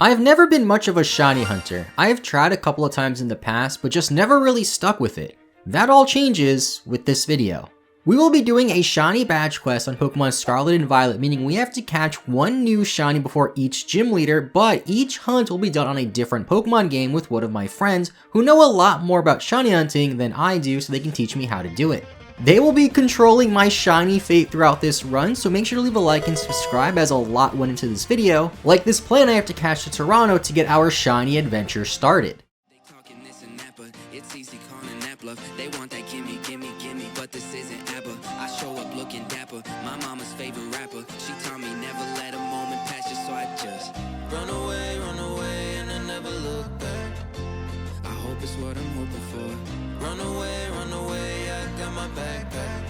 I have never been much of a shiny hunter. I have tried a couple of times in the past, but just never really stuck with it. That all changes with this video. We will be doing a shiny badge quest on Pokemon Scarlet and Violet, meaning we have to catch one new shiny before each gym leader, but each hunt will be done on a different Pokemon game with one of my friends who know a lot more about shiny hunting than I do, so they can teach me how to do it. They will be controlling my shiny fate throughout this run, so make sure to leave a like and subscribe as a lot went into this video. Like this plan, I have to catch to Toronto to get our shiny adventure started. They want that gimme, gimme, gimme, but this isn't ABBA. I show up looking dapper, my mama's favorite rapper. She taught me never let a moment pass you, so I just run away, and I never look back. I hope it's what I'm hoping for. Run away, I got my backpack.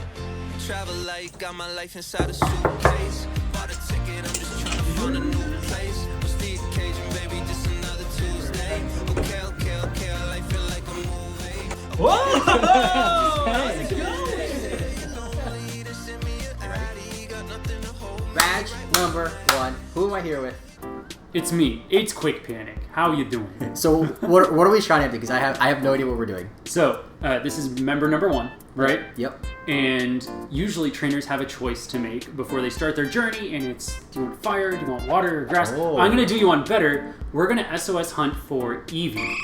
Travel light, got my life inside a suitcase. Bought a ticket, I'm just trying to find a new place. What's the occasion, baby? Just another Tuesday. Okay, I feel like a movie. Whoa! How's it going? Badge number 1. Who am I here with? It's me. It's Quick Panic. How you doing? So what are we trying to do? Because I have no idea what we're doing. So this is member number 1, right? Yep. And usually trainers have a choice to make before they start their journey, and it's, do you want fire, do you want water, or grass? Oh. I'm gonna do you one better. We're gonna SOS hunt for Eevee.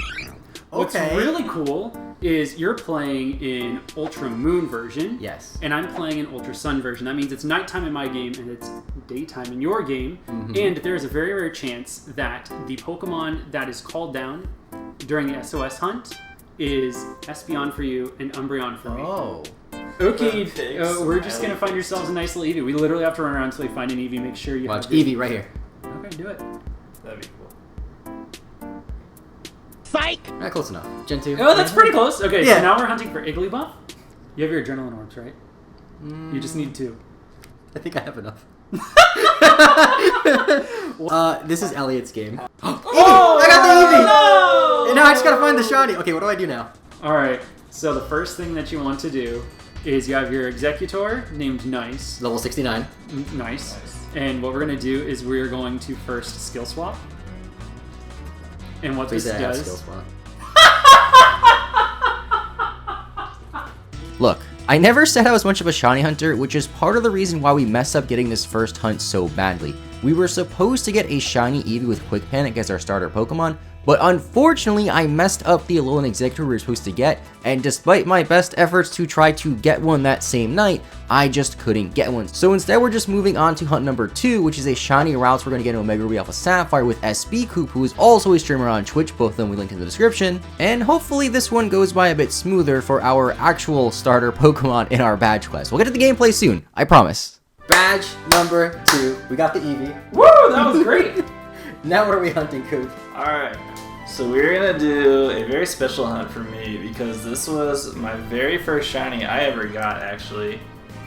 What's really cool is you're playing in Ultra Moon version. Yes. And I'm playing in Ultra Sun version. That means it's nighttime in my game and it's daytime in your game. Mm-hmm. And there is a very rare chance that the Pokemon that is called down during the SOS hunt is Espeon for you and Umbreon for me. Oh. Okay, we're just going to find yourselves a nice little Eevee. We literally have to run around until we find an Eevee. Make sure you watch have Eevee right here. Okay, do it. That'd be cool. Psych! Close enough. Gen 2. Oh, that's pretty close. Okay, yeah. So now we're hunting for Igglybuff. You have your adrenaline orbs, right? You just need 2. I think I have enough. This is Elliot's game. Oh, I got the Eevee! No! And now I just gotta find the shiny. Okay, what do I do now? Alright, so the first thing that you want to do is you have your Executor named Nice. Level 69. Nice. And what we're going to do is we're going to first skill swap. And what this does... Look, I never said I was much of a shiny hunter, which is part of the reason why we messed up getting this first hunt so badly. We were supposed to get a shiny Eevee with Quick Panic as our starter Pokemon, but unfortunately I messed up the Alolan Executor we were supposed to get, and despite my best efforts to try to get one that same night, I just couldn't get one. So instead we're just moving on to hunt number 2, which is a shiny Rals we're going to get an Omega Ruby Alpha Sapphire with SB Coop, who is also a streamer on Twitch, both of them we linked in the description, and hopefully this one goes by a bit smoother for our actual starter Pokemon in our badge quest. We'll get to the gameplay soon, I promise. Badge number 2, we got the Eevee. Woo, that was great! Now what are we hunting, Coop? Alright, so we're gonna do a very special hunt for me because this was my very first shiny I ever got, actually,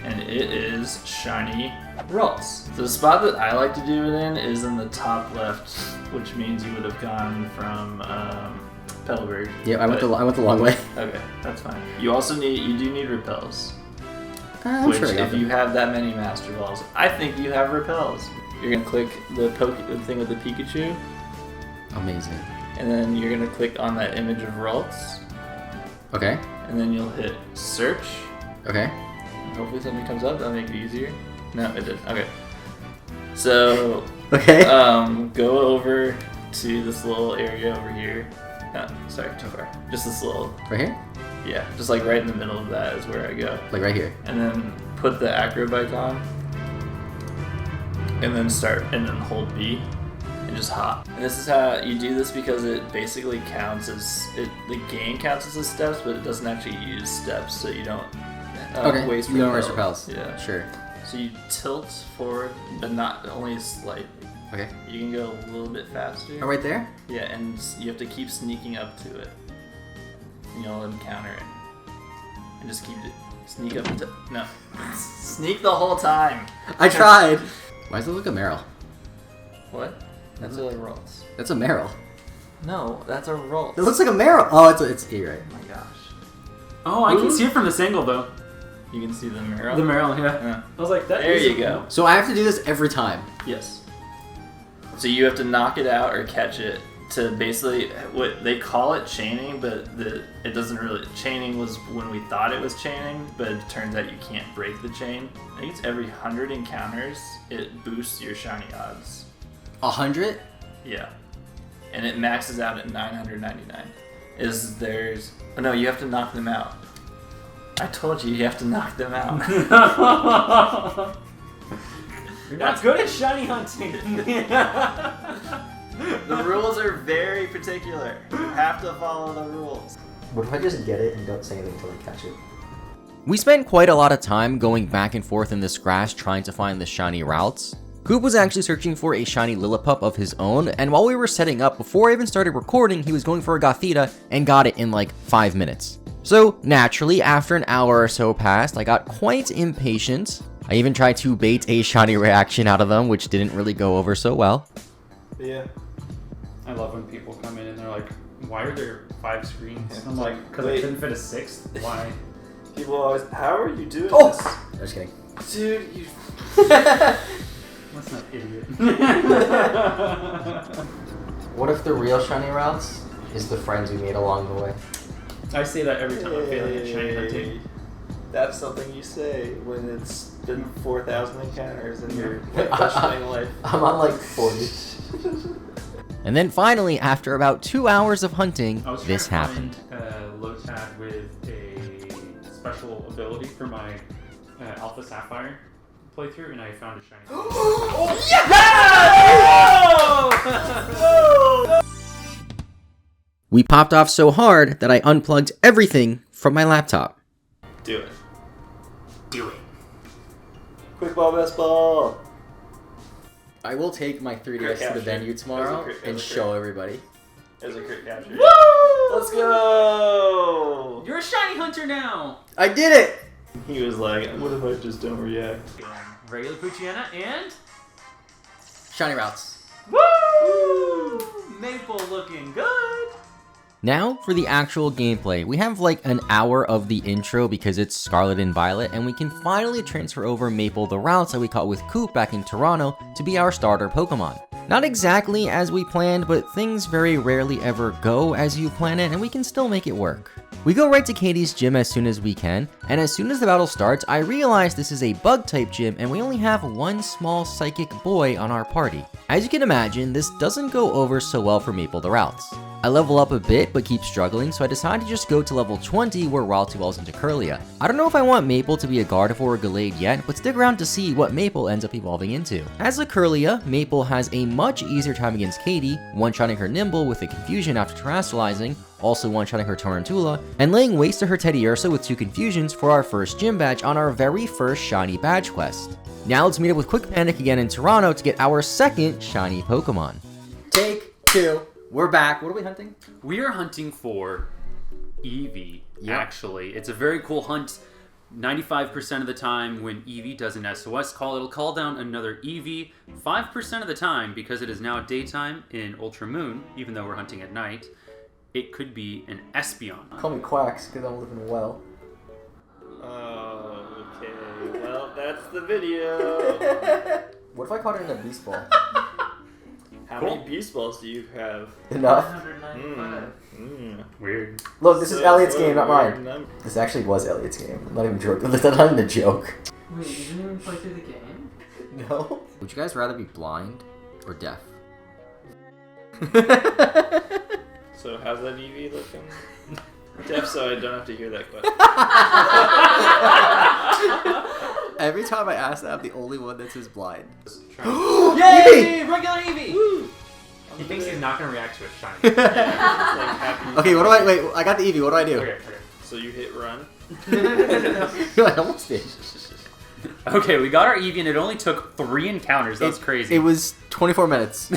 and it is shiny Rals. So the spot that I like to do it in is in the top left, which means you would have gone from Petalburg. Yeah, I went the long way. Okay, that's fine. You do need repels. I'm which, sure I got if them. you have that many Master Balls, I think you have repels. You're gonna click the thing with the Pikachu. Amazing. And then you're gonna click on that image of Ralts. Okay. And then you'll hit search. Okay. And hopefully something comes up. That'll make it easier. No, it didn't. Okay. So. Okay. Go over to this little area over here. No, sorry, too far. Just this little. Right here? Yeah, just like right in the middle of that is where I go. Like right here. And then put the acro bike on. And then hold B. And just hop. And this is how you do this because it basically counts as the game counts as the steps, but it doesn't actually use steps, so you don't waste repels. You don't waste repels. Yeah, sure. So you tilt forward, but not only slightly. Okay. You can go a little bit faster. Oh, right there? Yeah, and you have to keep sneaking up to it. And you'll encounter it. And just keep it. Sneak up to. No. Sneak the whole time. I tried. Why does it look like a Meryl? What? That's a Ralts. That's a Meryl. No, that's a Ralts. It looks like a Meryl. Oh, it's E, right? Oh my gosh. Oh, I can see it from this angle, though. You can see the Meryl? The Meryl, yeah. I was like, that there is you go. So I have to do this every time. Yes. So you have to knock it out or catch it to basically, what they call it chaining, but it doesn't really, chaining was when we thought it was chaining, but it turns out you can't break the chain. I think it's every 100 encounters, it boosts your shiny odds. 100? Yeah. And it maxes out at 999. Oh no, you have to knock them out. I told you have to knock them out. You're not good at shiny hunting. The rules are very particular. You have to follow the rules. What if I just get it and don't say anything until I catch it? We spent quite a lot of time going back and forth in this grass trying to find the shiny Rals. Coop was actually searching for a shiny Lillipup of his own, and while we were setting up, before I even started recording, he was going for a Gothita and got it in like 5 minutes. So naturally, after an hour or so passed, I got quite impatient. I even tried to bait a shiny reaction out of them, which didn't really go over so well. Yeah. I love when people come in and they're like, why are there 5 screens? I'm like, because I couldn't fit a 6th. Why? People always, how are you doing Oh! this? Just kidding. Dude, you... That's not idiot. What if the real shiny Rals is the friends we made along the way? I say that every time I'm failing at shiny hunting. That's something you say when it's been 4,000 encounters and you're questioning life. I'm on like 40. And then finally, after about 2 hours of hunting, this happened. I was trying to find Lotad with a special ability for my Alpha Sapphire playthrough, and I found a shiny. Oh, yeah! We popped off so hard that I unplugged everything from my laptop. Do it. Do it. Quick ball, best ball. I will take my 3DS to capture. the venue tomorrow and show everybody. There's a crit capture. Woo! Let's go! You're a shiny hunter now! I did it! He was like, what if I just don't react? Regular Poochyena and... Shiny Rals. Woo! Maple looking good! Now for the actual gameplay. We have like an hour of the intro because it's Scarlet and Violet, and we can finally transfer over Maple the Rals that we caught with Coop back in Toronto to be our starter Pokemon. Not exactly as we planned, but things very rarely ever go as you plan it, and we can still make it work. We go right to Katie's gym as soon as we can, and as soon as the battle starts, I realize this is a bug-type gym and we only have one small psychic boy on our party. As you can imagine, this doesn't go over so well for Maple the Rals. I level up a bit but keep struggling, so I decided to just go to level 20 where Ralts evolves into Curlia. I don't know if I want Maple to be a Gardevoir or Gallade yet, but stick around to see what Maple ends up evolving into. As a Curlia, Maple has a much easier time against Katie, one-shotting her Nimble with a Confusion after terrestrializing, also one-shotting her Tarantula, and laying waste to her Teddiursa with 2 Confusions for our first gym badge on our very first shiny badge quest. Now let's meet up with Quick Panic again in Toronto to get our second shiny Pokemon. Take 2. We're back. What are we hunting? We are hunting for Eevee, actually. It's a very cool hunt. 95% of the time when Eevee does an SOS call, it'll call down another Eevee. 5% of the time, because it is now daytime in Ultra Moon, even though we're hunting at night, it could be an Espeon. Call me Quacks because I'm living well. Oh, okay. Well, that's the video. What if I caught it in a beast ball? How many beast balls do you have? Enough. 195. Weird. Look, this is Elliot's game, not mine. Number. This actually was Elliot's game. I'm not even joking. That's not even a joke. Wait, you didn't even play through the game? No. Would you guys rather be blind or deaf? So how's that EV looking? Deaf, so I don't have to hear that question. Every time I ask that, I'm the only one that says blind. Yay! Regular Eevee! Woo! He thinks he's not going to react to a shiny. It's like happy. Okay, what do I... Wait, I got the Eevee. What do I do? Okay. So you hit run? I almost did. Okay, we got our Eevee and it only took 3 encounters. That was crazy. It was 24 minutes.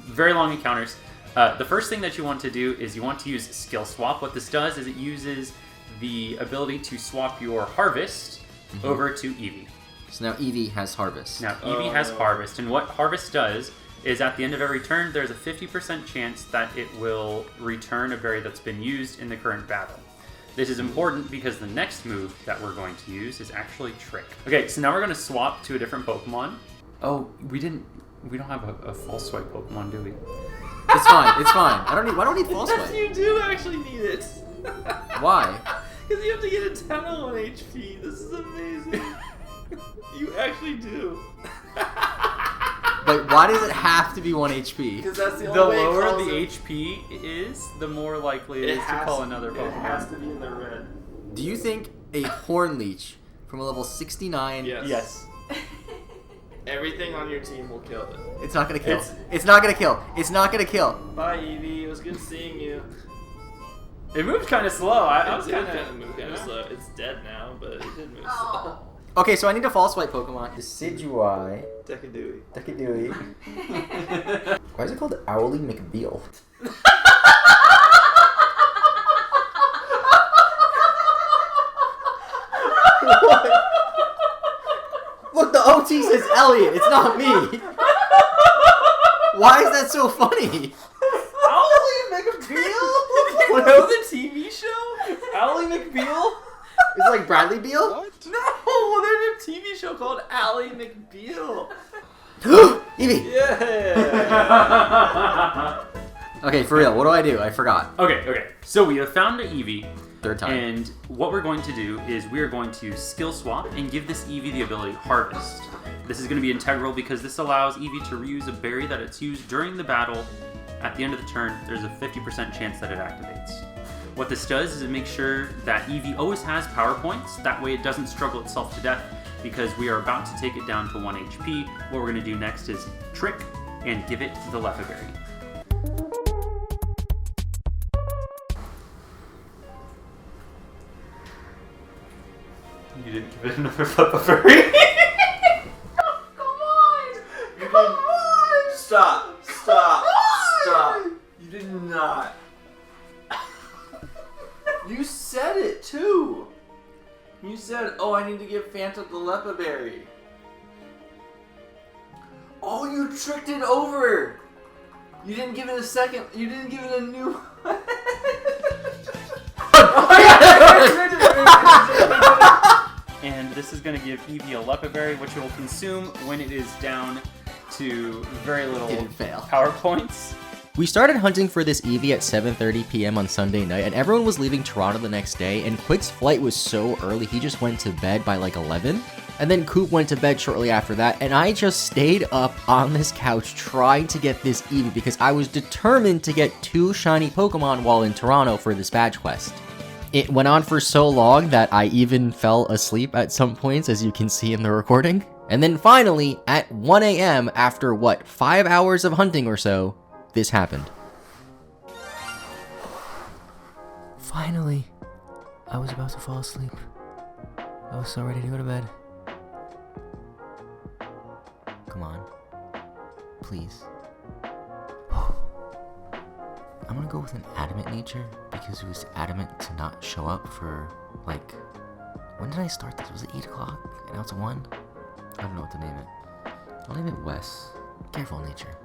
Very long encounters. The first thing that you want to do is you want to use Skill Swap. What this does is it uses the ability to swap your Harvest over to Eevee. So now Eevee has Harvest. Now, Eevee has Harvest, and what Harvest does is at the end of every turn, there's a 50% chance that it will return a berry that's been used in the current battle. This is important because the next move that we're going to use is actually Trick. Okay, so now we're going to swap to a different Pokemon. Oh, we didn't... We don't have a false swipe Pokemon, do we? It's fine. It's fine. I don't need. Why don't I need false Yes, swipe? you do actually need it. Why? Because you have to get a 10 on 1 HP. This is amazing. You actually do. But why does it have to be 1 HP? Because that's the The only way it lower calls the it. HP is, the more likely it is to has call another It Pokemon. has to be in the red. Do you think a Horn Leech from a level 69? Yes. Yes. Everything on your team will kill it. It's not gonna kill. It's- It's not gonna kill. It's not gonna kill. Bye, Eevee. It was good seeing you. It moved kind of slow. I was It did kind kind of move kind of slow. It's dead now, but it did move slow. Okay, so I need a false swipe Pokemon. Decidueye. Dekadooey. Dekadooey. Why is it called Owly McBeal? What? Look, the OT says Elliot. It's not me. Why is that so funny? Owly McBeal? You know the TV show? Ally McBeal? It's like Bradley Beal? No, there's a TV show called Ally McBeal. Eevee! Yeah. Okay, for real, what do? I forgot. Okay. So we have found an Eevee. Third time. And what we're going to do is we are going to skill swap and give this Eevee the ability Harvest. This is going to be integral because this allows Eevee to reuse a berry that it's used during the battle. At the end of the turn, there's a 50% chance that it activates. What this does is it makes sure that Eevee always has power points. That way it doesn't struggle itself to death because we are about to take it down to 1 HP. What we're going to do next is Trick and give it the Lepa Berry. You didn't give it another Lepa Berry? Stop. You did not. You said it too. You said, oh, I need to give Phantom the Lepa Berry. Oh, you tricked it over. You didn't give it a second. You didn't give it a new one. And this is going to give Eevee a Lepa Berry, which it will consume when it is down to very little Didn't fail. power points. We started hunting for this Eevee at 7:30 p.m. on Sunday night, and everyone was leaving Toronto the next day, and Quick's flight was so early, he just went to bed by like 11. And then Coop went to bed shortly after that, and I just stayed up on this couch trying to get this Eevee because I was determined to get 2 shiny Pokemon while in Toronto for this badge quest. It went on for so long that I even fell asleep at some points, as you can see in the recording. And then finally, at 1 a.m., after what, 5 hours of hunting or so, this happened. Finally, I was about to fall asleep. I was so ready to go to bed. Come on. Please. I'm gonna go with an adamant nature because it was adamant to not show up for, like, when did I start this? Was it 8 o'clock? And now it's 1? I don't know what to name it. I'll name it Wes. Careful nature.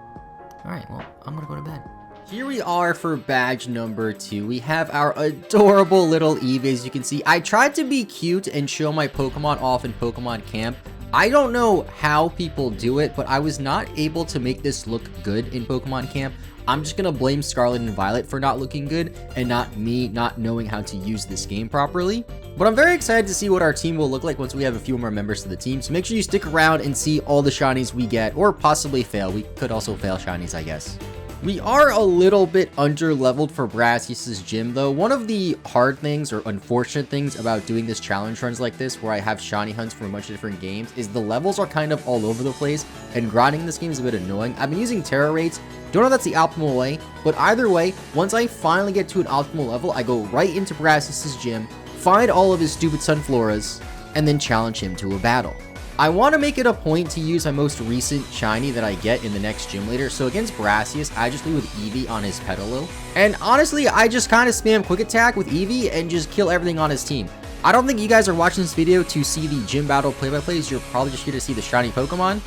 Alright, well, I'm gonna go to bed. Here we are for badge number 2. We have our adorable little Eevee, as you can see. I tried to be cute and show my Pokemon off in Pokemon Camp. I don't know how people do it, but I was not able to make this look good in Pokemon Camp. I'm just gonna blame Scarlet and Violet for not looking good and not me not knowing how to use this game properly. But I'm very excited to see what our team will look like once we have a few more members to the team. So make sure you stick around and see all the shinies we get, or possibly fail. We could also fail shinies, I guess. We are a little bit under-leveled for Brassius' gym, though. One of the hard things, or unfortunate things, about doing this challenge runs like this, where I have shiny hunts for a bunch of different games, is the levels are kind of all over the place, and grinding this game is a bit annoying. I've been using Terra rates. Don't know if that's the optimal way, but either way, once I finally get to an optimal level, I go right into Brassius' gym, find all of his stupid Sunfloras, and then challenge him to a battle. I want to make it a point to use my most recent shiny that I get in the next gym leader. So against Brassius, I just lead with Eevee on his Petalil. And honestly, I just kind of spam quick attack with Eevee and just kill everything on his team. I don't think you guys are watching this video to see the gym battle play-by-plays. You're probably just here to see the shiny Pokemon.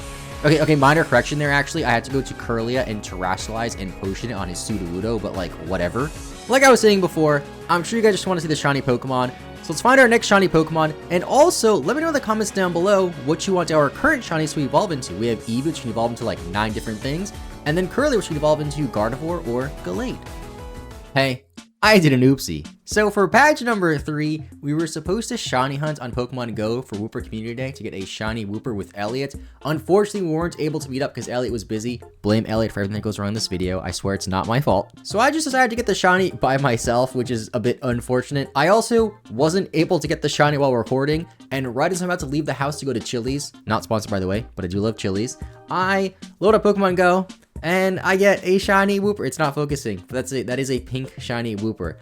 Okay, minor correction there actually. I had to go to Kirlia and Terrasilize and Potion it on his Sudowoodo, but like, whatever. Like I was saying before, I'm sure you guys just want to see the shiny Pokemon. So let's find our next shiny Pokemon, and also let me know in the comments down below what you want our current shinies to evolve into. We have Eevee, which can evolve into like 9 different things, and then Curly, which can evolve into Gardevoir or Gallade. Hey, I did an oopsie. So for badge number 3, we were supposed to shiny hunt on Pokemon Go for Wooper Community Day to get a shiny Wooper with Elliot. Unfortunately, we weren't able to meet up because Elliot was busy. Blame Elliot for everything that goes wrong in this video. I swear it's not my fault. So I just decided to get the shiny by myself, which is a bit unfortunate. I also wasn't able to get the shiny while recording, and right as I'm about to leave the house to go to Chili's, not sponsored by the way, but I do love Chili's, I load up Pokemon Go, and I get a shiny Wooper. It's not focusing, but that's it. That is a pink shiny Wooper.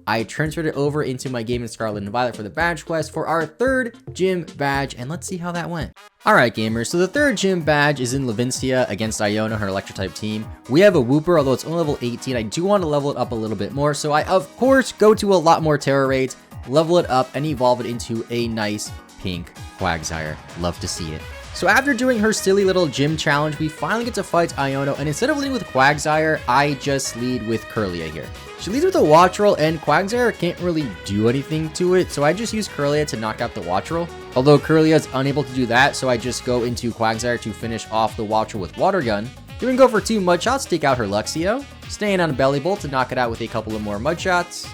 I transferred it over into my game in Scarlet and Violet for the badge quest for our 3rd gym badge, and let's see how that went. Alright gamers, so the 3rd gym badge is in Levincia against Iona, her electric type team. We have a Wooper, although it's only level 18. I do want to level it up a little bit more, so I of course go to a lot more Terra raids, level it up, and evolve it into a nice pink Quagsire. Love to see it. So after doing her silly little gym challenge, we finally get to fight Iono, and instead of leading with Quagsire, I just lead with Curlia here. She leads with a Wattrel, and Quagsire can't really do anything to it, so I just use Curlia to knock out the Wattrel. Although Curlia is unable to do that, so I just go into Quagsire to finish off the Wattrel with Water Gun. Doing go for 2 Mud Shots to take out her Luxio, staying on a Belly Bolt to knock it out with a couple of more Mud Shots.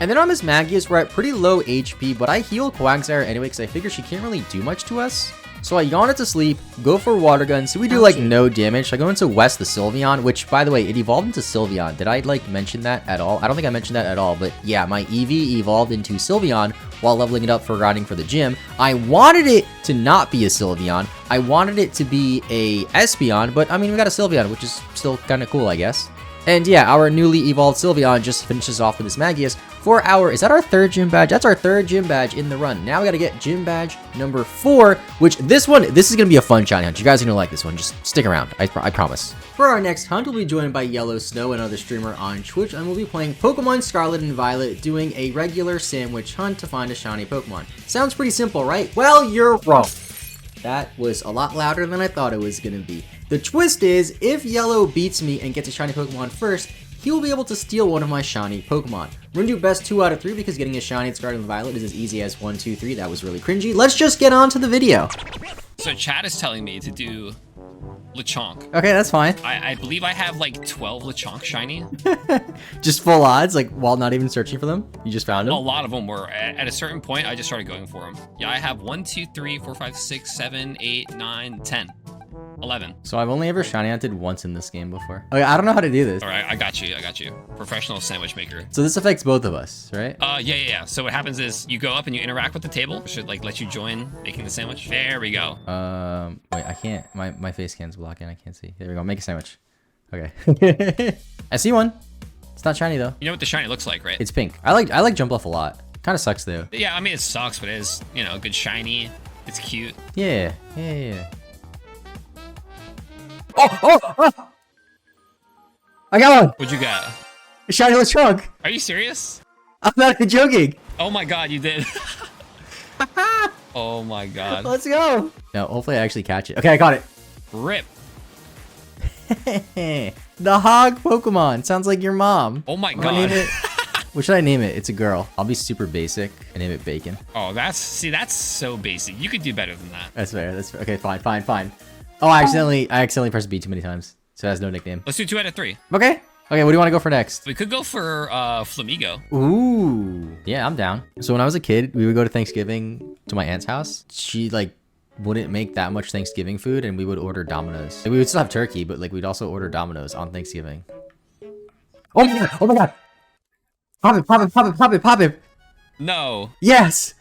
And then on Miss Magius, we're at pretty low HP, but I heal Quagsire anyway because I figure she can't really do much to us. So I yawn it to sleep, go for Water Gun, so we do like no damage. So I go into West the Sylveon, which by the way, it evolved into Sylveon. Did I like mention that at all? I don't think I mentioned that at all, but yeah, my Eevee evolved into Sylveon while leveling it up for grinding for the gym. I wanted it to not be a Sylveon. I wanted it to be a Espeon, but I mean, we got a Sylveon, which is still kind of cool, I guess. And yeah, our newly evolved Sylveon just finishes off with this Magius for our, is that our 3rd gym badge? That's our 3rd gym badge in the run. Now we gotta get gym badge number 4, which this is gonna be a fun shiny hunt. You guys are gonna like this one. Just stick around, I promise. For our next hunt, we'll be joined by Yellow Snow, another streamer on Twitch, and we'll be playing Pokemon Scarlet and Violet, doing a regular sandwich hunt to find a shiny Pokemon. Sounds pretty simple, right? Well, you're wrong. That was a lot louder than I thought it was gonna be. The twist is, if Yellow beats me and gets a shiny Pokemon first, he will be able to steal one of my shiny Pokemon. We're gonna do best 2 out of 3 because getting a shiny at Scarlet and Violet is as easy as 1, 2, 3. That was really cringy. Let's just get on to the video. So Chad is telling me to do Lechonk. Okay, that's fine. I believe I have like 12 Lechonk shiny. Just full odds, like while not even searching for them? You just found them? A lot of them were. At a certain point, I just started going for them. Yeah, I have 1, 2, 3, 4, 5, 6, 7, 8, 9, 10. 11. So I've only ever shiny hunted once in this game before. Okay, I don't know how to do this. All right, I got you. Professional sandwich maker. So this affects both of us, right? Yeah. So what happens is you go up and you interact with the table. It should like let you join making the sandwich. There we go. Wait, I can't. My face can's blocking. I can't see. There we go. Make a sandwich. Okay. I see one. It's not shiny though. You know what the shiny looks like, right? It's pink. I like Jump Bluff a lot. Kind of sucks though. Yeah, I mean it sucks, but it is, you know, good shiny. It's cute. Yeah. Oh! I got one! What'd you got? A shiny Lechonk! Are you serious? I'm not joking! Oh my god, you did. Oh my god. Let's go! No, hopefully I actually catch it. Okay, I got it. Rip. The hog Pokemon. Sounds like your mom. Oh my I'm gonna god. name it. What should I name it? It's a girl. I'll be super basic and name it Bacon. Oh, that's so basic. You could do better than that. That's fair. Okay, fine. Oh, I accidentally pressed B too many times, so it has no nickname. Let's do 2 out of 3. Okay, what do you want to go for next? We could go for Flamigo. Ooh, yeah, I'm down. So when I was a kid, we would go to Thanksgiving to my aunt's house. She like wouldn't make that much Thanksgiving food, and we would order Domino's. And we would still have turkey, but like we'd also order Domino's on Thanksgiving. Oh my god! Pop it! No. Yes!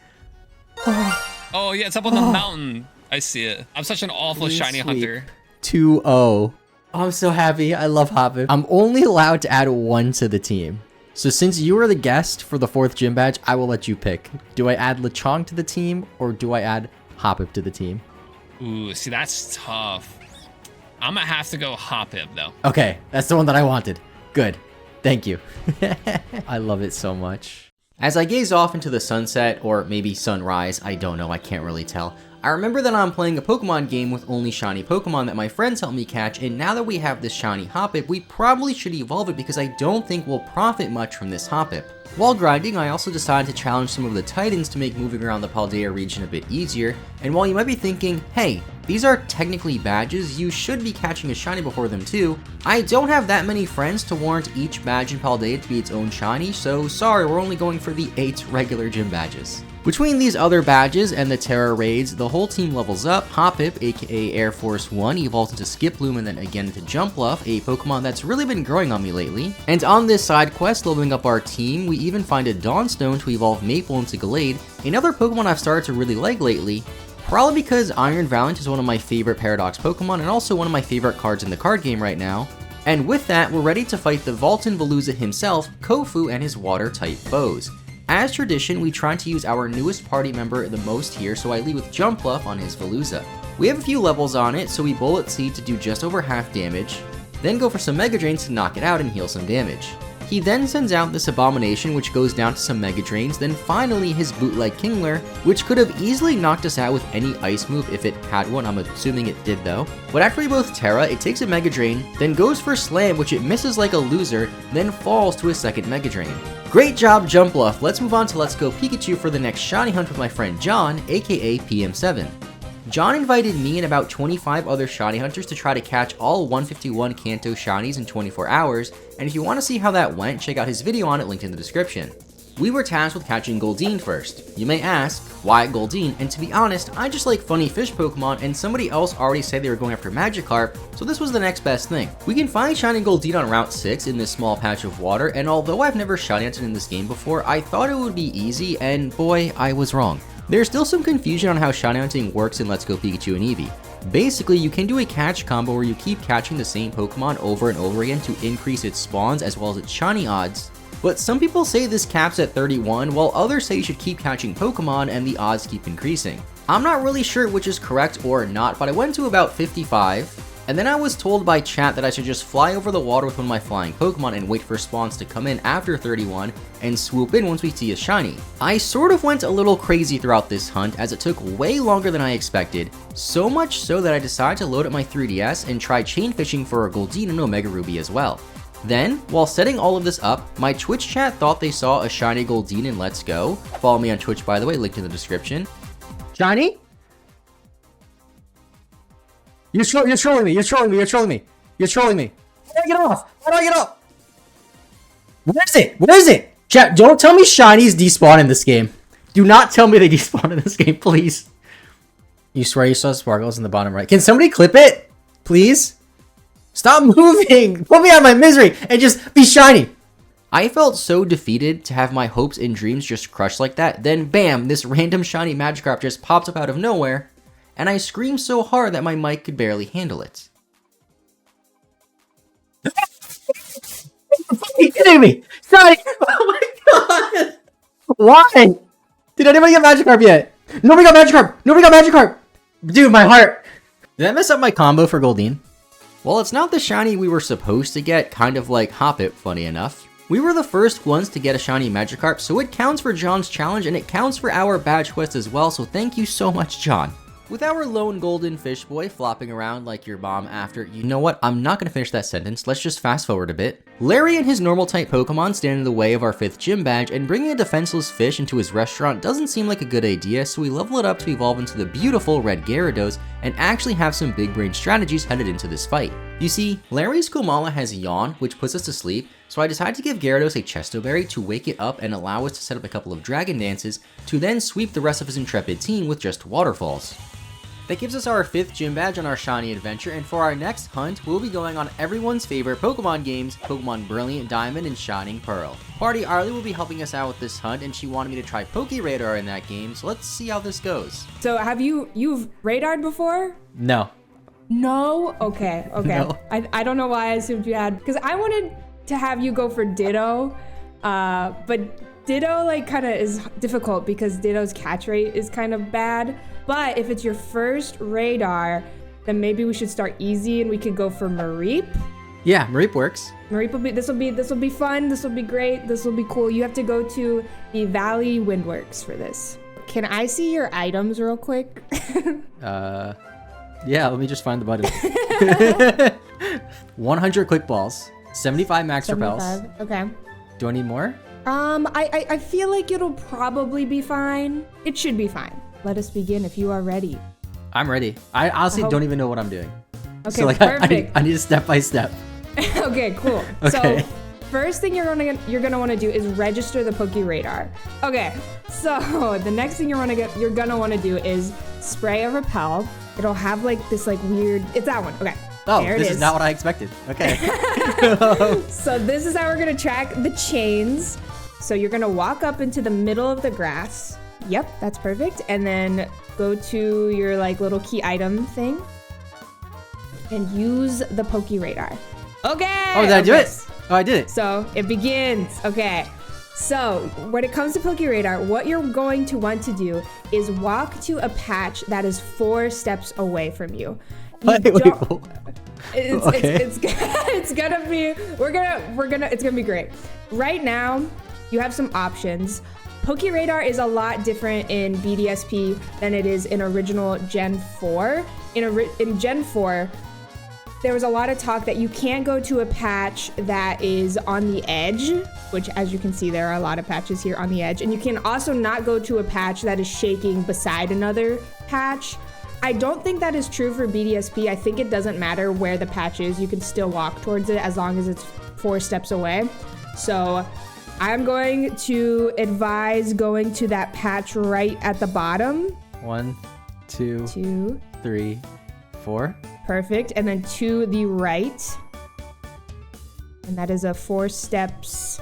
Oh yeah, it's up on the mountain. I see it. I'm such an awful shiny hunter. 2-0. I'm so happy. I love Hoppip. I'm only allowed to add 1 to the team. So since you were the guest for the 4th gym badge, I will let you pick. Do I add Lechonk to the team or do I add Hoppip to the team? Ooh, see that's tough. I'm gonna have to go Hoppip though. Okay, that's the one that I wanted. Good. Thank you. I love it so much. As I gaze off into the sunset, or maybe sunrise, I don't know, I can't really tell, I remember that I'm playing a Pokemon game with only shiny Pokemon that my friends helped me catch, and now that we have this shiny Hoppip, we probably should evolve it because I don't think we'll profit much from this Hoppip. While grinding, I also decided to challenge some of the Titans to make moving around the Paldea region a bit easier, and while you might be thinking, hey, these are technically badges, you should be catching a shiny before them too, I don't have that many friends to warrant each badge in Paldea to be its own shiny, so sorry, we're only going for the 8 regular gym badges. Between these other badges and the Terra raids, the whole team levels up. Hoppip, aka Air Force 1, evolves into Skiploom and then again into Jumpluff, a Pokemon that's really been growing on me lately. And on this side quest, leveling up our team, we even find a Dawnstone to evolve Maple into Gallade, another Pokemon I've started to really like lately, probably because Iron Valiant is one of my favorite Paradox Pokemon and also one of my favorite cards in the card game right now. And with that, we're ready to fight the Vaulton Veluza himself, Kofu, and his Water-type foes. As tradition, we try to use our newest party member the most here, so I lead with Jumpluff on his Veluza. We have a few levels on it, so we Bullet Seed to do just over half damage, then go for some Mega Drains to knock it out and heal some damage. He then sends out this Abomination, which goes down to some Mega Drains, then finally his Bootleg Kingler, which could have easily knocked us out with any ice move if it had one, I'm assuming it did though. But after we both Terra, it takes a Mega Drain, then goes for Slam, which it misses like a loser, then falls to a second Mega Drain. Great job, Jumpluff. Let's move on to Let's Go Pikachu for the next shiny hunt with my friend John, aka PM7. John invited me and about 25 other shiny hunters to try to catch all 151 Kanto shinies in 24 hours, and if you want to see how that went, check out his video on it linked in the description. We were tasked with catching Goldeen first. You may ask, why Goldeen? And to be honest, I just like funny fish Pokemon, and somebody else already said they were going after Magikarp, so this was the next best thing. We can find shiny Goldeen on Route 6 in this small patch of water, and although I've never shiny hunted in this game before, I thought it would be easy, and boy, I was wrong. There's still some confusion on how shiny hunting works in Let's Go Pikachu and Eevee. Basically, you can do a catch combo where you keep catching the same Pokemon over and over again to increase its spawns as well as its shiny odds, but some people say this caps at 31, while others say you should keep catching Pokemon and the odds keep increasing. I'm not really sure which is correct or not, but I went to about 55, and then I was told by chat that I should just fly over the water with one of my flying Pokemon and wait for spawns to come in after 31 and swoop in once we see a shiny. I sort of went a little crazy throughout this hunt as it took way longer than I expected, so much so that I decided to load up my 3DS and try chain fishing for a Goldeen and Omega Ruby as well. Then, while setting all of this up, my Twitch chat thought they saw a shiny Goldeen in Let's Go. Follow me on Twitch, by the way, linked in the description. Shiny? You're trolling me. How do I get off? Where is it? Chat, don't tell me shinies despawn in this game. Do not tell me they despawn in this game, please. You swear you saw sparkles in the bottom right. Can somebody clip it? Please? Stop moving! Put me out of my misery and just be shiny! I felt so defeated to have my hopes and dreams just crushed like that, then bam, this random shiny Magikarp just pops up out of nowhere, and I screamed so hard that my mic could barely handle it. Are you kidding me? Shiny! Oh my god! Why? Did anybody get Magikarp yet? Nobody got Magikarp! Dude, my heart! Did I mess up my combo for Goldeen? Well, it's not the shiny we were supposed to get, kind of like Hoppip, funny enough. We were the first ones to get a shiny Magikarp, so it counts for John's challenge and it counts for our badge quest as well, so thank you so much, John. With our lone golden fish boy flopping around like your mom after, you know what, I'm not gonna finish that sentence, let's just fast forward a bit. Larry and his normal type Pokemon stand in the way of our 5th gym badge, and bringing a defenseless fish into his restaurant doesn't seem like a good idea, so we level it up to evolve into the beautiful red Gyarados and actually have some big brain strategies headed into this fight. You see, Larry's Komala has Yawn, which puts us to sleep, so I decided to give Gyarados a Chesto Berry to wake it up and allow us to set up a couple of Dragon Dances to then sweep the rest of his intrepid team with just waterfalls. That gives us our 5th gym badge on our shiny adventure, and for our next hunt, we'll be going on everyone's favorite Pokemon games, Pokemon Brilliant Diamond and Shining Pearl. PaRtyarlie will be helping us out with this hunt, and she wanted me to try PokeRadar in that game, so let's see how this goes. So have you've radared before? No. No? Okay. No. I don't know why I assumed you had, because I wanted to have you go for Ditto, but Ditto like kind of is difficult because Ditto's catch rate is kind of bad. But if it's your first radar, then maybe we should start easy and we could go for Mareep. Yeah, Mareep works. Mareep will be this will be fun, this will be great, this will be cool. You have to go to the Valley Windworks for this. can I see your items real quick? Yeah, let me just find the button. 100 quick balls, 75 max repels. 75. Okay. Do I need more? I feel like it'll probably be fine. It should be fine. Let us begin if you are ready. I'm ready. I honestly don't even know what I'm doing. Okay, So like perfect. I need a step by step. Okay, cool. Okay. So first thing you're gonna want to do is register the Poke Radar. Okay, so the next thing you're gonna want to do is spray a repel. It'll have like this like weird. It's that one. Okay. Oh, there this it is not what I expected. Okay. So this is how we're gonna track the chains. So you're gonna walk up into the middle of the grass. Yep, that's perfect. And then go to your like little key item thing and use the Poke Radar. Okay. Oh, did I do it? Oh, I did it. So it begins. Okay. So when it comes to Poke Radar, what you're going to want to do is walk to a patch that is 4 steps away from you. Wait. It's gonna be great. Right now, you have some options. Poke Radar is a lot different in BDSP than it is in original Gen 4. In Gen 4, there was a lot of talk that you can't go to a patch that is on the edge, which as you can see, there are a lot of patches here on the edge. And you can also not go to a patch that is shaking beside another patch. I don't think that is true for BDSP. I think it doesn't matter where the patch is. You can still walk towards it as long as it's 4 steps away. So I'm going to advise going to that patch right at the bottom. 1, 2, 3, 4. Perfect. And then to the right. And that is a 4 steps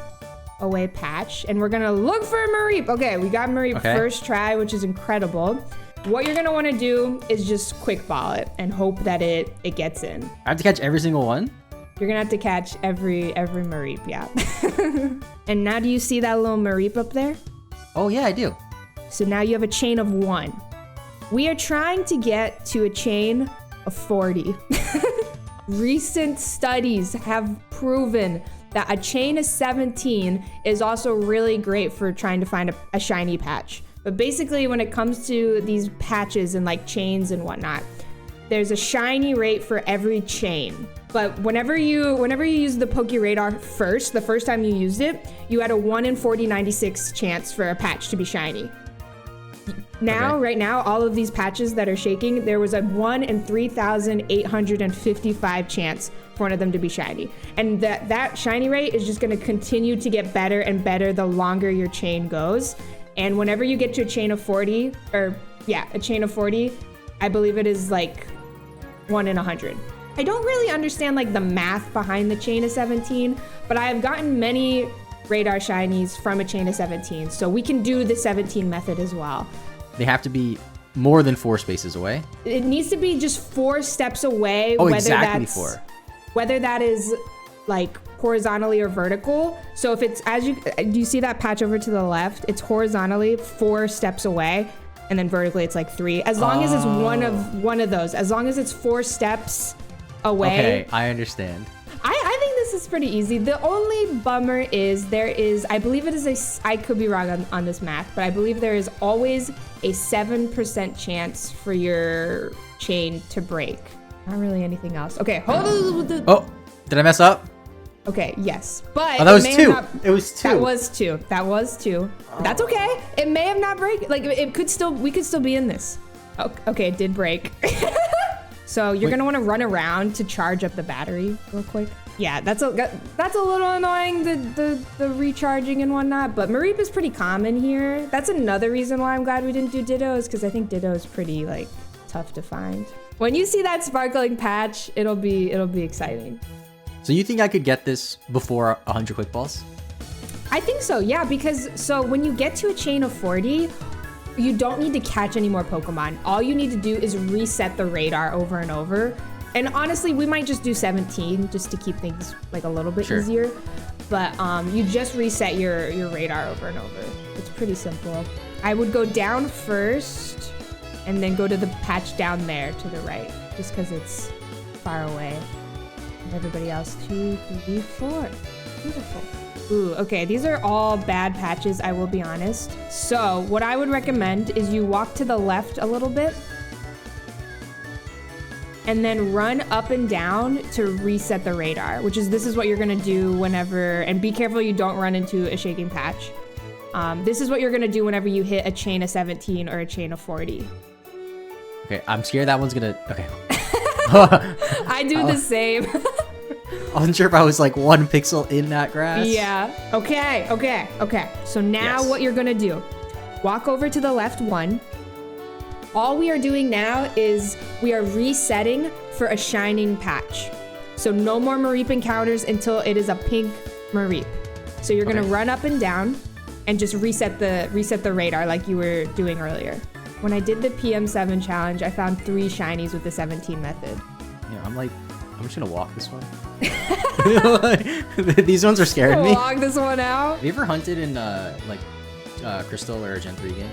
away patch. And we're going to look for Mareep. Okay, we got Mareep first try, which is incredible. What you're going to want to do is just quick ball it and hope that it gets in. I have to catch every single one? You're going to have to catch every Mareep, yeah. And now do you see that little Mareep up there? Oh, yeah, I do. So now you have a chain of 1. We are trying to get to a chain of 40. Recent studies have proven that a chain of 17 is also really great for trying to find a shiny patch. But basically, when it comes to these patches and like chains and whatnot, there's a shiny rate for every chain. But whenever you use the Poke Radar first, the first time you used it, you had a 1 in 4096 chance for a patch to be shiny. Now, right now, all of these patches that are shaking, there was a 1 in 3,855 chance for one of them to be shiny. And that shiny rate is just going to continue to get better and better the longer your chain goes. And whenever you get to a chain of 40, a chain of 40, I believe it is like 1 in 100. I don't really understand like the math behind the chain of 17, but I have gotten many radar shinies from a chain of 17. So we can do the 17 method as well. They have to be more than 4 spaces away? It needs to be just 4 steps away. Oh, exactly 4. Whether that is like horizontally or vertical. So if it's, do you see that patch over to the left? It's horizontally 4 steps away, and then vertically it's like 3. As long as it's one of those, as long as it's 4 steps away. Okay, I understand. I think this is pretty easy. The only bummer is I believe it is I could be wrong on this math, but I believe there is always a 7% chance for your chain to break. Not really anything else. Okay, hold on. Oh, did I mess up? Okay, yes. But that was 2. It was 2. That was 2. That's okay. It may have not break. Like we could still be in this. Okay, it did break. So you're gonna want to run around to charge up the battery real quick. Yeah, that's a little annoying, the recharging and whatnot, but Mareep is pretty common here. That's another reason why I'm glad we didn't do Ditto, is because I think Ditto is pretty like tough to find. When you see that sparkling patch, it'll be exciting. So you think I could get this before 100 quick balls? I think so, yeah, because when you get to a chain of 40, you don't need to catch any more Pokemon. All you need to do is reset the radar over and over. And honestly, we might just do 17 just to keep things like a little bit easier. But you just reset your radar over and over. It's pretty simple. I would go down first and then go to the patch down there to the right, just because it's far away. And everybody else, 2, 3, 4. Beautiful. Ooh, okay, these are all bad patches, I will be honest. So, what I would recommend is you walk to the left a little bit and then run up and down to reset the radar, this is what you're gonna do whenever, and be careful you don't run into a shaking patch. This is what you're gonna do whenever you hit a chain of 17 or a chain of 40. Okay, I'm scared that one's gonna, okay. I do the same. I wasn't sure if I was like 1 pixel in that grass. Yeah, okay. So now what you're gonna do, walk over to the left 1. All we are doing now is we are resetting for a shining patch. So no more Mareep encounters until it is a pink Mareep. So you're gonna run up and down and just reset the radar like you were doing earlier. When I did the PM7 challenge, I found 3 shinies with the 17 method. Yeah, I'm just gonna walk this one. These ones are scaring me. Walk this one out. Have you ever hunted in Crystal or a Gen 3 game?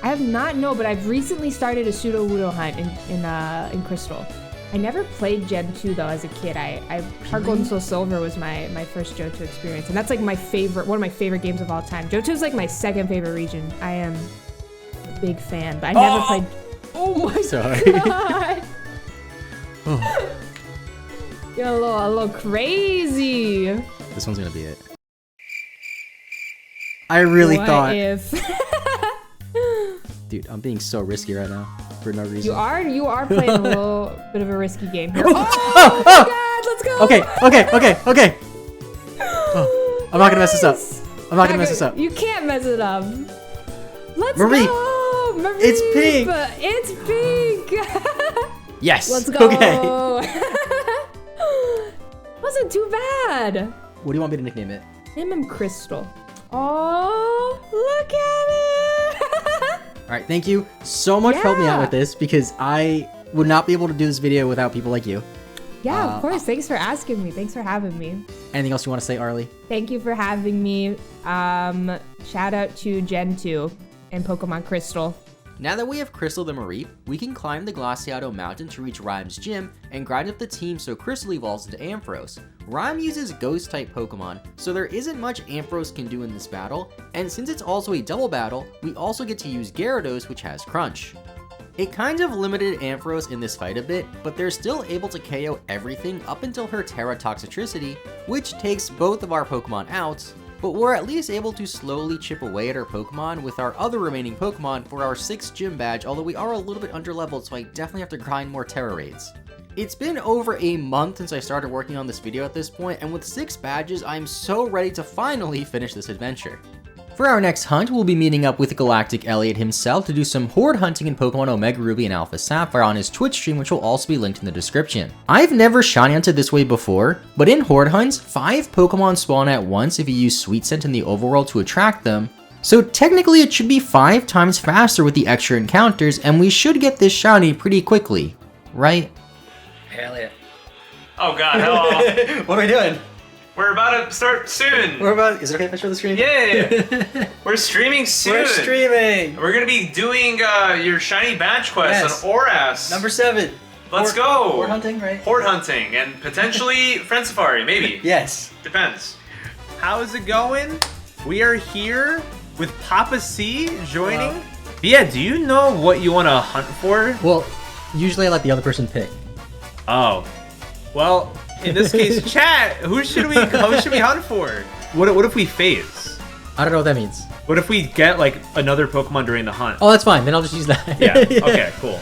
I have not, no, but I've recently started a pseudo-wudo hunt in Crystal. I never played Gen 2 though as a kid. Heart Gold and Soul Silver was my first Johto experience, and that's like one of my favorite games of all time. Johto is like my second favorite region. I am a big fan, but I never played. Oh my god! You're a little crazy. This one's gonna be it. I really thought. If Dude, I'm being so risky right now for no reason. you are playing a little bit of a risky game here. Oh my god, let's go! Okay. Oh, I'm not gonna mess this up. I'm not gonna mess this up. You can't mess it up. Let's Mareep. go! Mareep. It's pink. It's pink. Yes. Let's go. Okay. Wasn't too bad. What do you want me to nickname it? Name him Crystal. Oh, look at it. All right, thank you so much for helping me out with this, because I would not be able to do this video without people like you. Yeah, of course. Thanks for asking me. Thanks for having me. Anything else you want to say, Arlie? Thank you for having me. Shout out to Gen 2 and Pokemon Crystal. Now that we have Crystal the Mareep, we can climb the Glaciado Mountain to reach Rhyme's gym and grind up the team so Crystal evolves into Ampharos. Rhyme uses Ghost-type Pokemon, so there isn't much Ampharos can do in this battle, and since it's also a double battle, we also get to use Gyarados, which has Crunch. It kind of limited Ampharos in this fight a bit, but they're still able to KO everything up until her Terra Toxicity, which takes both of our Pokemon out, but we're at least able to slowly chip away at our Pokemon with our other remaining Pokemon for our 6th gym badge, although we are a little bit underleveled, so I definitely have to grind more Terra raids. It's been over a month since I started working on this video at this point, and with 6 badges, I'm so ready to finally finish this adventure. For our next hunt, we'll be meeting up with Galactic Elliot himself to do some horde hunting in Pokemon Omega Ruby and Alpha Sapphire on his Twitch stream, which will also be linked in the description. I've never shiny hunted this way before, but in horde hunts, 5 Pokemon spawn at once if you use Sweet Scent in the overworld to attract them, so technically it should be 5 times faster with the extra encounters, and we should get this shiny pretty quickly, right? Elliot. Oh god, hello. What are we doing? We're about to start soon. Is it okay if I show the screen? Yeah. We're streaming soon. We're streaming. We're gonna be doing your shiny badge quest on Oras. Number 7. Let's go. Horde hunting, right? Horde hunting and potentially Friend Safari, maybe. Yes. Depends. How's it going? We are here with PaPaSea joining. Yeah, do you know what you want to hunt for? Well, usually I let the other person pick. Oh. Well, in this case, chat, who should we hunt for? What if we phase? I don't know what that means. What if we get like another Pokemon during the hunt? Oh, that's fine. Then I'll just use that. Yeah. Okay, cool.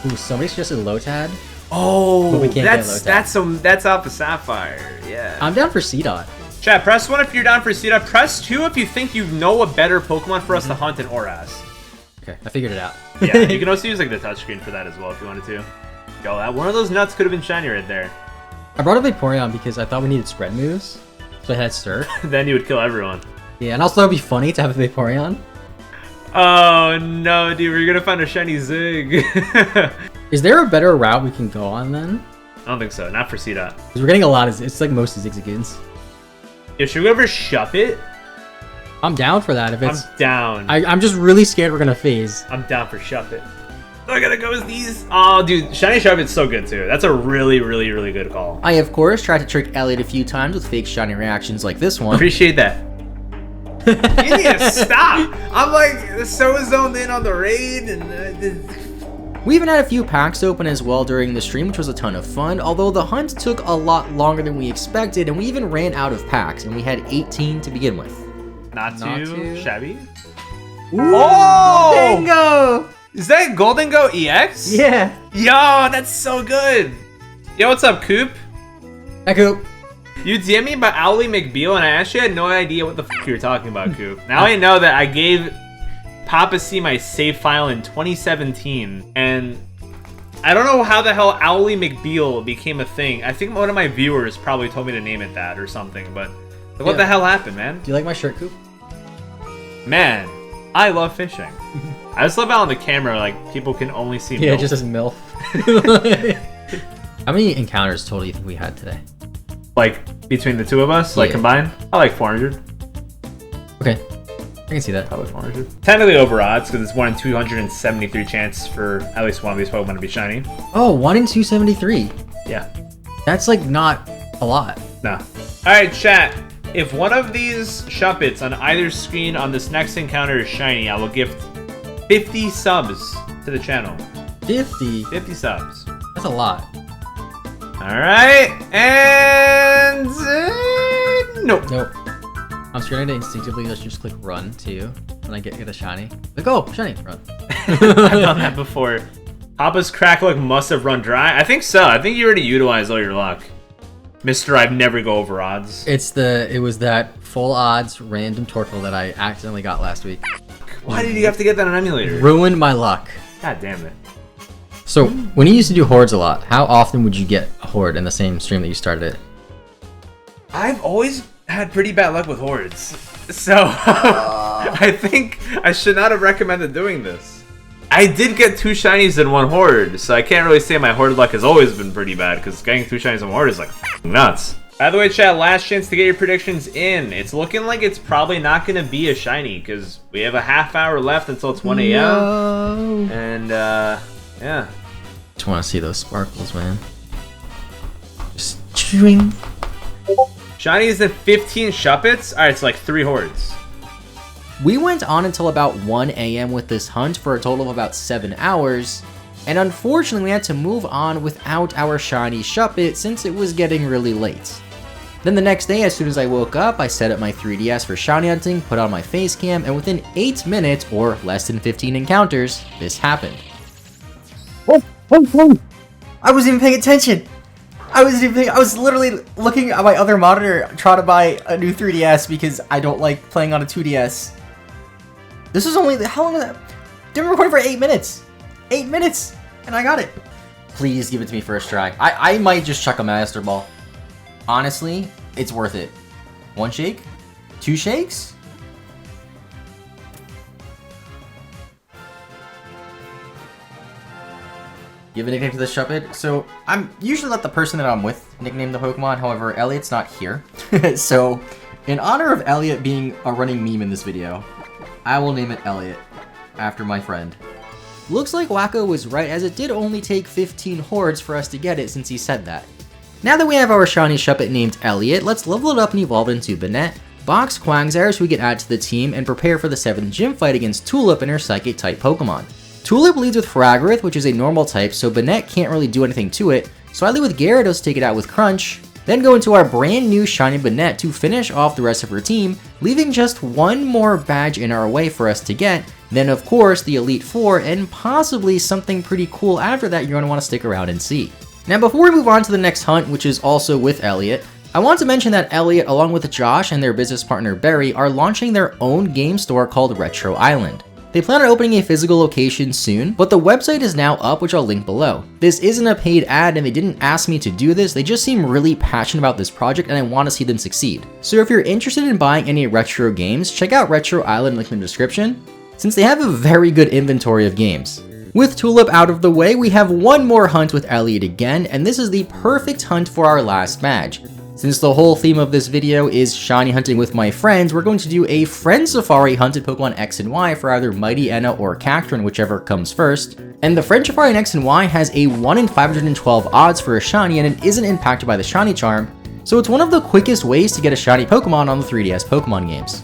Ooh, somebody suggested Lotad. Oh, but we can't get Lotad. That's Alpha Sapphire. Yeah. I'm down for C-Dot. Chat, press 1 if you're down for C-Dot. Press 2 if you think you know a better Pokemon for us to hunt in Oras. Okay, I figured it out. Yeah, you can also use like the touchscreen for that as well if you wanted to. Yo, that one of those nuts could have been shiny right there. I brought up Vaporeon because I thought we needed spread moves, so I had Stir. Then you would kill everyone. Yeah, and also that would be funny to have a Vaporeon. Oh no, dude, we're gonna find a shiny Zig. Is there a better route we can go on then? I don't think so, not for C-Dot. Because we're getting a lot of, it's like most Zigzagoons. Yo, should we ever Shup it? I'm down for that if it's... I'm down. I'm just really scared we're gonna phase. I'm down for Shup it. I gotta go with these. Oh, dude, Shiny Shup It's so good too. That's a really, really, really good call. I, of course, tried to trick Elliot a few times with fake shiny reactions like this one. Appreciate that. You need to stop. I'm like so zoned in on the raid and. We even had a few packs open as well during the stream, which was a ton of fun, although the hunt took a lot longer than we expected, and we even ran out of packs, and we had 18 to begin with. Not too shabby. Ooh, Oh! Dingo! Is that Golden Go EX? Yeah. Yo, that's so good. Yo, what's up, Coop? Hi, Coop. You DM'd me about Owly McBeal, and I actually had no idea what the f you were talking about, Coop. Now I know that I gave PaPaSea my save file in 2017, and I don't know how the hell Owly McBeal became a thing. I think one of my viewers probably told me to name it that or something, but what the hell happened, man? Do you like my shirt, Coop? Man, I love fishing. I just love how on the camera, like, people can only see Yeah, milk. just as MILF. How many encounters total do you think we had today? Like, between the two of us, like, Yeah. combined? I like 400. Okay, I can see that. Probably 400. Technically over odds, because it's 1 in 273 chance for at least one of these Pokemon to be shiny. Oh, 1 in 273. Yeah. That's like not a lot. Nah. Alright, chat. If one of these Shuppets on either screen on this next encounter is shiny, I will gift 50 subs to the channel. 50? 50 subs. That's a lot. Alright, and... nope. Nope. I'm starting to instinctively just click run too when I get a shiny. Like, oh, shiny, run. I've done that before. Papa's crack luck must have run dry. I think so. I think you already utilized all your luck. Mr. I'd never go over odds. It was that full odds random Torkoal that I accidentally got last week. Why did you have to get that on emulator? Ruined my luck. God damn it. So, when you used to do hordes a lot, how often would you get a horde in the same stream that you started it? I've always had pretty bad luck with hordes. So, I think I should not have recommended doing this. I did get 2 shinies in 1 horde, so I can't really say my horde luck has always been pretty bad, because getting 2 shinies in 1 horde is like nuts. By the way, chat, last chance to get your predictions in. It's looking like it's probably not going to be a shiny, because we have a half hour left until it's 1 a.m. No. And, yeah. Just want to see those sparkles, man. Just chewing. Shinies and 15 Shuppets? Alright, it's like 3 hordes. We went on until about 1 a.m. with this hunt for a total of about 7 hours, and unfortunately we had to move on without our shiny Shuppet since it was getting really late. Then the next day, as soon as I woke up, I set up my 3DS for shiny hunting, put on my face cam, and within 8 minutes, or less than 15 encounters, this happened. Oh! I wasn't even paying attention! I was literally looking at my other monitor trying to buy a new 3DS because I don't like playing on a 2DS. This was only, how long was that? Didn't record for 8 minutes. 8 minutes! And I got it. Please give it to me first try. I might just chuck a Master Ball. Honestly, it's worth it. 1 shake? 2 shakes? Give a nickname to the Shuppet. So, I'm usually let the person that I'm with nickname the Pokemon, however, Elliot's not here. So, in honor of Elliot being a running meme in this video, I will name it Elliot, after my friend. Looks like Wacko was right, as it did only take 15 hordes for us to get it since he said that. Now that we have our shiny Shuppet named Elliot, let's level it up and evolve it into Banette, Box Quagsire so we can add to the team and prepare for the 7th gym fight against Tulip and her Psychic type Pokemon. Tulip leads with Fragarath, which is a normal type, so Banette can't really do anything to it, so I lead with Gyarados to take it out with Crunch, then go into our brand new shiny Banette to finish off the rest of her team, leaving just 1 more badge in our way for us to get, then of course the Elite Four, and possibly something pretty cool after that you're going to want to stick around and see. Now before we move on to the next hunt, which is also with Elliot, I want to mention that Elliot along with Josh and their business partner Barry are launching their own game store called Retro Island. They plan on opening a physical location soon, but the website is now up, which I'll link below. This isn't a paid ad and they didn't ask me to do this, they just seem really passionate about this project and I want to see them succeed. So if you're interested in buying any retro games, check out Retro Island, link in the description, since they have a very good inventory of games. With Tulip out of the way, we have 1 more hunt with Elliot again, and this is the perfect hunt for our last badge. Since the whole theme of this video is shiny hunting with my friends, we're going to do a friend safari hunted Pokemon X and Y for either Mighty Enna or Cacturne, whichever comes first. And the friend safari in X and Y has a 1 in 512 odds for a shiny and it isn't impacted by the shiny charm, so it's one of the quickest ways to get a shiny Pokemon on the 3DS Pokemon games.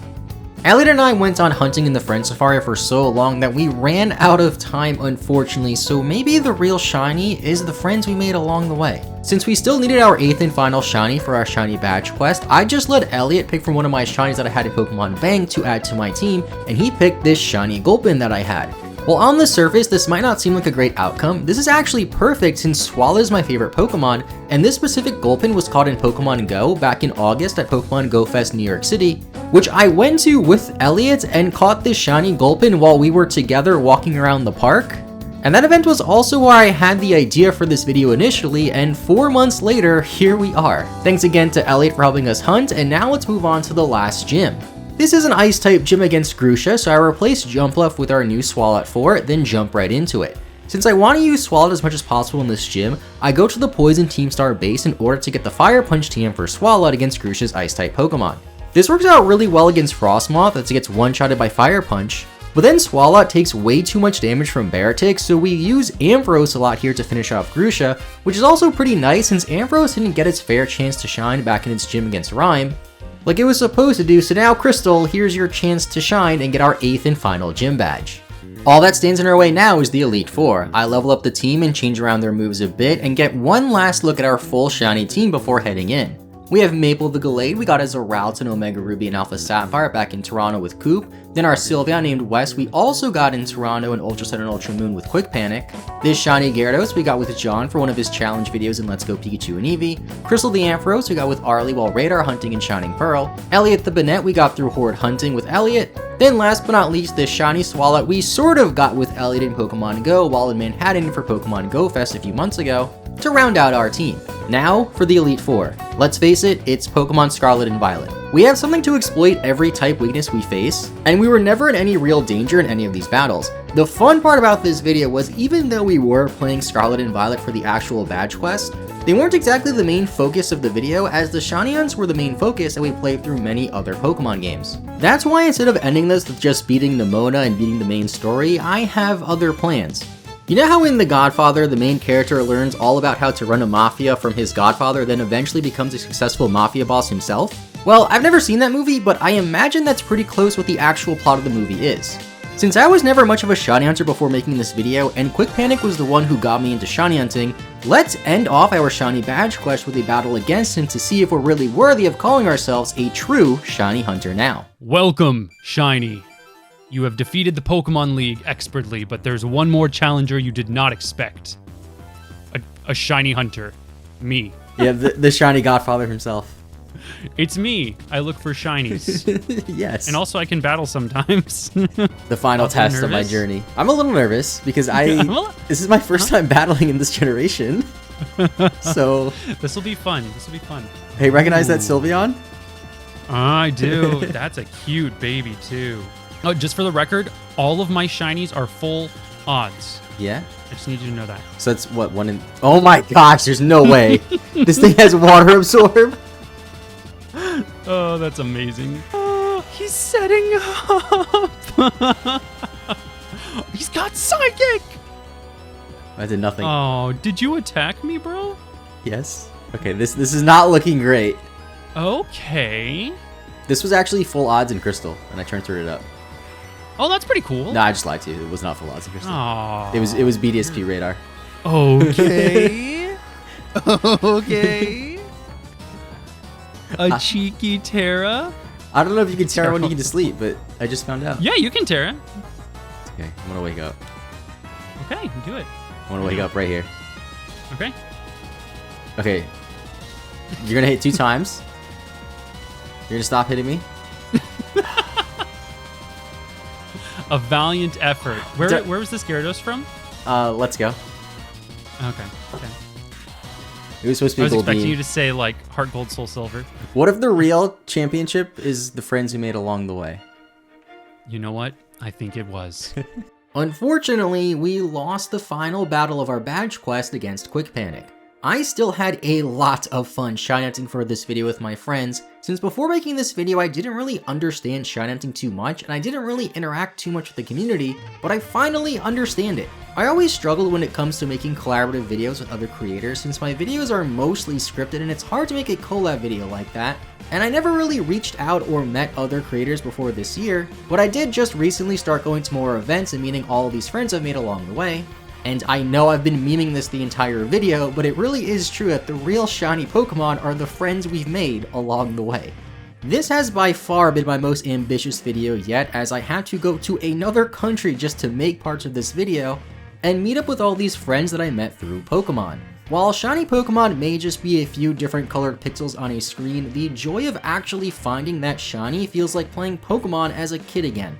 Elliot and I went on hunting in the Friend Safari for so long that we ran out of time, unfortunately, so maybe the real shiny is the friends we made along the way. Since we still needed our 8th and final shiny for our shiny badge quest, I just let Elliot pick from one of my shinies that I had in Pokemon Bank to add to my team, and he picked this shiny Gulpin that I had. While on the surface, this might not seem like a great outcome, this is actually perfect since Swallow is my favorite Pokemon, and this specific Gulpin was caught in Pokemon Go back in August at Pokemon Go Fest New York City, which I went to with Elliot and caught this shiny Gulpin while we were together walking around the park. And that event was also where I had the idea for this video initially, and 4 months later, here we are. Thanks again to Elliot for helping us hunt, and now let's move on to the last gym. This is an Ice-type gym against Grusha, so I replaced Jumpluff with our new Swalot 4, then jump right into it. Since I want to use Swalot as much as possible in this gym, I go to the Poison Team Star base in order to get the Fire Punch TM for Swalot against Grusha's Ice-type Pokemon. This works out really well against Frostmoth as it gets one-shotted by Fire Punch, but then Swalot takes way too much damage from Beartic, so we use Ampharos a lot here to finish off Grusha, which is also pretty nice since Ampharos didn't get its fair chance to shine back in its gym against Rhyme, like it was supposed to do, so now Crystal, here's your chance to shine and get our 8th and final gym badge. All that stands in our way now is the Elite Four. I level up the team and change around their moves a bit and get one last look at our full shiny team before heading in. We have Maple the Gallade we got as a Ralts and Omega Ruby and Alpha Sapphire back in Toronto with Coop. Then our Sylveon named West we also got in Toronto and Ultra Sun and Ultra Moon with Quick Panic. This shiny Gyarados we got with John for one of his challenge videos in Let's Go Pikachu and Eevee. Crystal the Ampharos we got with Arlie while Radar hunting in Shining Pearl. Elliot the Banette we got through Horde hunting with Elliot. Then last but not least, this shiny Swalot we sort of got with Elliot in Pokemon Go while in Manhattan for Pokemon Go Fest a few months ago to round out our team. Now for the Elite Four. Let's face it, it's Pokemon Scarlet and Violet. We have something to exploit every type weakness we face, and we were never in any real danger in any of these battles. The fun part about this video was even though we were playing Scarlet and Violet for the actual badge quest, they weren't exactly the main focus of the video as the shiny hunts were the main focus and we played through many other Pokemon games. That's why instead of ending this with just beating Nemona and beating the main story, I have other plans. You know how in The Godfather, the main character learns all about how to run a mafia from his godfather, then eventually becomes a successful mafia boss himself? Well, I've never seen that movie, but I imagine that's pretty close what the actual plot of the movie is. Since I was never much of a shiny hunter before making this video, and Quick Panic was the one who got me into shiny hunting, let's end off our shiny badge quest with a battle against him to see if we're really worthy of calling ourselves a true shiny hunter now. Welcome, Shiny. You have defeated the Pokemon League expertly, but there's one more challenger you did not expect. A shiny hunter. Me. Yeah, the shiny godfather himself. It's me. I look for shinies. Yes. And also I can battle sometimes. The final test of my journey. I'm a little nervous because this is my first time battling in this generation. So this will be fun. This will be fun. Hey, recognize that Sylveon? I do. That's a cute baby too. Oh, just for the record, all of my shinies are full odds. Yeah? I just need you to know that. So that's what, one in... Oh my gosh, there's no way. This thing has water absorb? Oh, that's amazing. Oh, he's setting up. He's got Psychic! I did nothing. Oh, did you attack me, bro? Yes. Okay, this is not looking great. Okay. This was actually full odds in Crystal, and I turned it up. Oh, that's pretty cool. No, I just lied to you. It was not full odds in Crystal. Aww. It was BDSP radar. Okay. Okay. A cheeky Terra? I don't know if you can Terra when you get to sleep, but I just found out. Yeah, you can Terra. Okay, I'm gonna wake up. Okay, do it. I'm gonna wake up right here. Okay. Okay. You're gonna hit 2 times. You're gonna stop hitting me. A valiant effort. Where was this Gyarados from? Let's go. Okay. It was supposed to be I was Gold expecting Beam. you to say like Heart Gold Soul Silver. What if the real championship is the friends we made along the way? You know what? I think it was. Unfortunately, we lost the final battle of our badge quest against Quick Panic. I still had a lot of fun shiny hunting for this video with my friends, since before making this video I didn't really understand shiny hunting too much and I didn't really interact too much with the community, but I finally understand it. I always struggle when it comes to making collaborative videos with other creators since my videos are mostly scripted and it's hard to make a collab video like that, and I never really reached out or met other creators before this year, but I did just recently start going to more events and meeting all of these friends I've made along the way. And I know I've been memeing this the entire video, but it really is true that the real shiny Pokemon are the friends we've made along the way. This has by far been my most ambitious video yet, as I had to go to another country just to make parts of this video, and meet up with all these friends that I met through Pokemon. While shiny Pokemon may just be a few different colored pixels on a screen, the joy of actually finding that shiny feels like playing Pokemon as a kid again.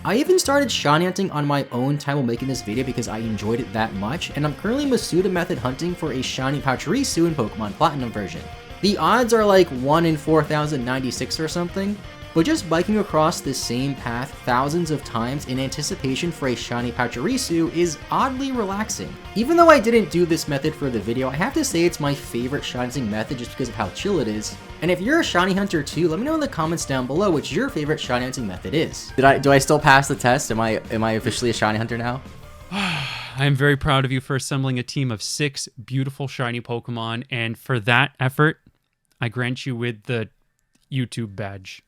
I even started shiny hunting on my own time while making this video because I enjoyed it that much, and I'm currently Masuda method hunting for a shiny Pachirisu in Pokemon Platinum version. The odds are like 1 in 4,096 or something, but just biking across the same path thousands of times in anticipation for a shiny Pachirisu is oddly relaxing. Even though I didn't do this method for the video, I have to say it's my favorite shiny hunting method just because of how chill it is. And if you're a shiny hunter too, let me know in the comments down below which your favorite shiny hunting method is. Do I still pass the test? Am I officially a shiny hunter now? I am very proud of you for assembling a team of 6 beautiful shiny Pokemon, and for that effort, I grant you with the YouTube badge.